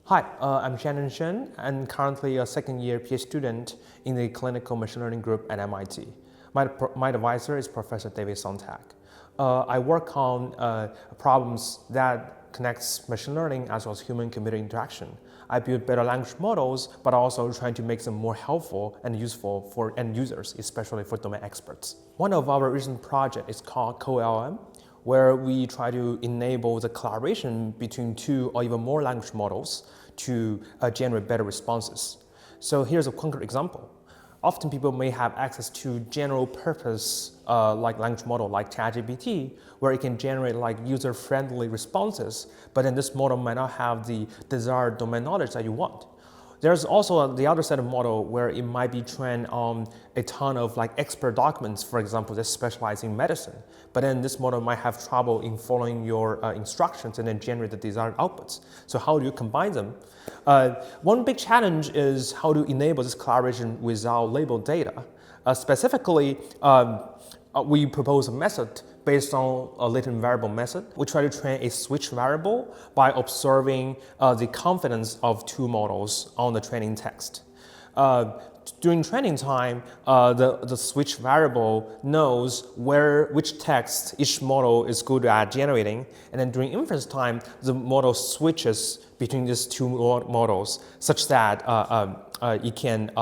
Hi, I'm Shannon Shen, and currently a second-year PhD student in the clinical machine learning group at MIT. My advisor is Professor David Sontag. I work on problems that connects machine learning as well as human-computer interaction. I build better language models, but also trying to make them more helpful and useful for end users, especially for domain experts. One of our recent projects is called CoLM, where we try to enable the collaboration between two or even more language models to generate better responses. So here's a concrete example. Often people may have access to general purpose like language model like ChatGPT, where it can generate like user-friendly responses, but then this model might not have the desired domain knowledge that you want. There's also the other set of model where it might be trained on a ton of like expert documents, for example, that specialize in medicine. But then this model might have trouble in following your instructions and then generate the desired outputs. So how do you combine them? One big challenge is how to enable this collaboration without labeled data. Specifically, we propose a method based on a latent variable method. We try to train a switch variable by observing the confidence of two models on the training text. During training time, the switch variable knows which text each model is good at generating, and then during inference time, the model switches between these two models such that it can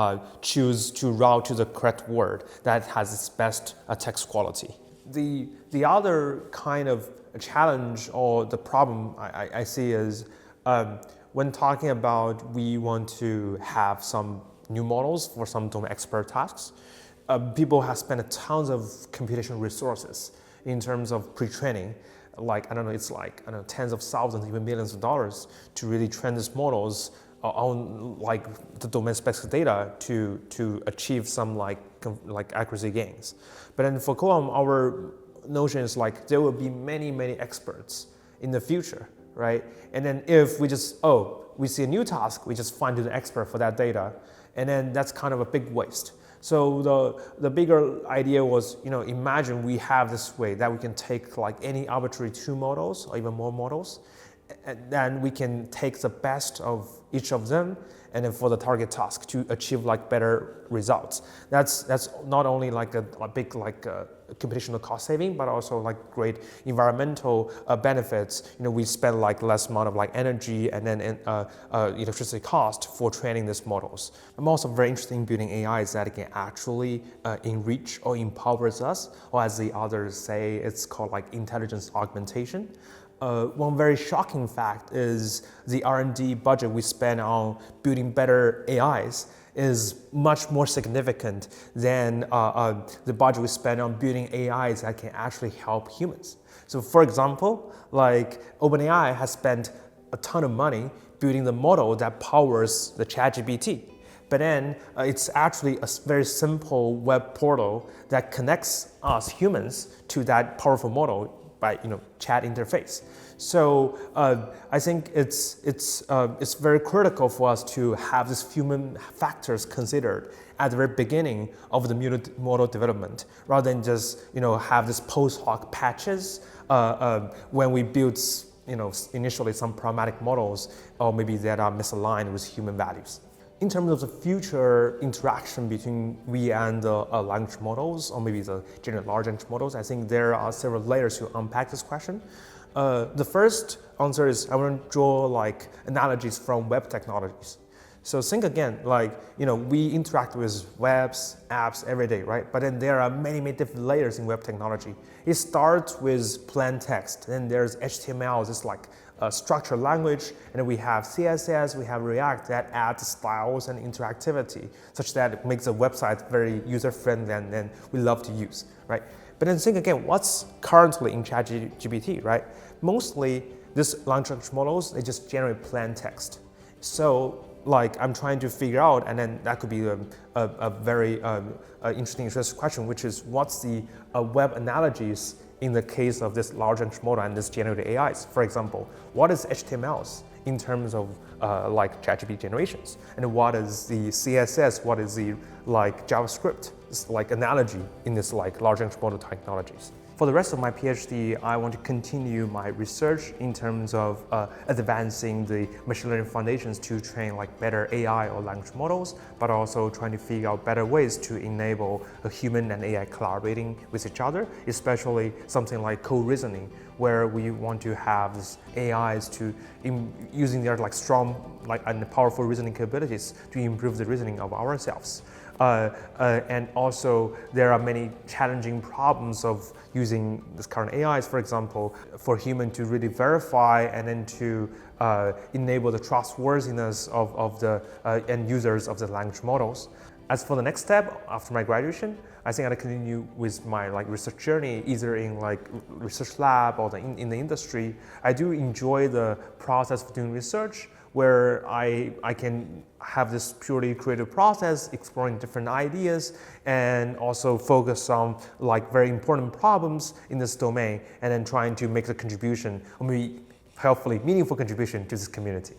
choose to route to the correct word that has its best text quality. The other kind of challenge or the problem I see is when talking about we want to have some new models for some domain expert tasks, people have spent tons of computational resources in terms of pre-training. Like, I don't know, it's like, I don't know, tens of thousands, even millions of dollars to really train these models on like the domain-specific data to achieve some like accuracy gains. But then for CoLM, our notion is like there will be many experts in the future, right? And then if we just, we see a new task, we just find an expert for that data, and then that's kind of a big waste. So the bigger idea was, imagine we have this way that we can take like any arbitrary two models or even more models, and then we can take the best of each of them and then for the target task to achieve like better results. That's not only like a big computational cost saving, but also like great environmental benefits. We spend like less amount of like energy and then electricity cost for training these models. I'm also very interested in building AIs that can actually enrich or empowers us, or as the others say, it's called like intelligence augmentation. One very shocking fact is the R&D budget we spend on building better AIs is much more significant than the budget we spend on building AIs that can actually help humans. So for example, like OpenAI has spent a ton of money building the model that powers the ChatGPT. But then it's actually a very simple web portal that connects us humans to that powerful model by chat interface. So I think it's very critical for us to have these human factors considered at the very beginning of the model development, rather than just have this post hoc patches when we build initially some problematic models, or maybe that are misaligned with human values. In terms of the future interaction between we and the language models, or maybe the general large language models, I think there are several layers to unpack this question. The first answer is I want to draw like analogies from web technologies. So think again, we interact with webs, apps every day, right? But then there are many different layers in web technology. It starts with plain text, then there's HTML, this like structured language, and then we have CSS, we have React that adds styles and interactivity, such that it makes the website very user-friendly and we love to use, right? But then think again, what's currently in ChatGPT, right? Mostly these large language models, they just generate plain text. So I'm trying to figure out, and then that could be a very interesting question, which is what's the web analogies in the case of this large language model and this generative AIs. For example, what is HTMLs in terms of ChatGPT generations, and what is the CSS, what is the JavaScript, this analogy in this large language model technologies. For the rest of my PhD, I want to continue my research in terms of advancing the machine learning foundations to train like better AI or language models, but also trying to figure out better ways to enable a human and AI collaborating with each other, especially something like co-reasoning, where we want to have these AIs using their like strong and powerful reasoning capabilities to improve the reasoning of ourselves. And also, there are many challenging problems of using this current AIs, for example, for human to really verify and then to enable the trustworthiness of the end users of the language models. As for the next step after my graduation, I think I'll continue with my research journey, either in research lab or in the industry. I do enjoy the process of doing research, where I can have this purely creative process, exploring different ideas, and also focus on very important problems in this domain, and then trying to make the contribution, or maybe hopefully meaningful contribution to this community.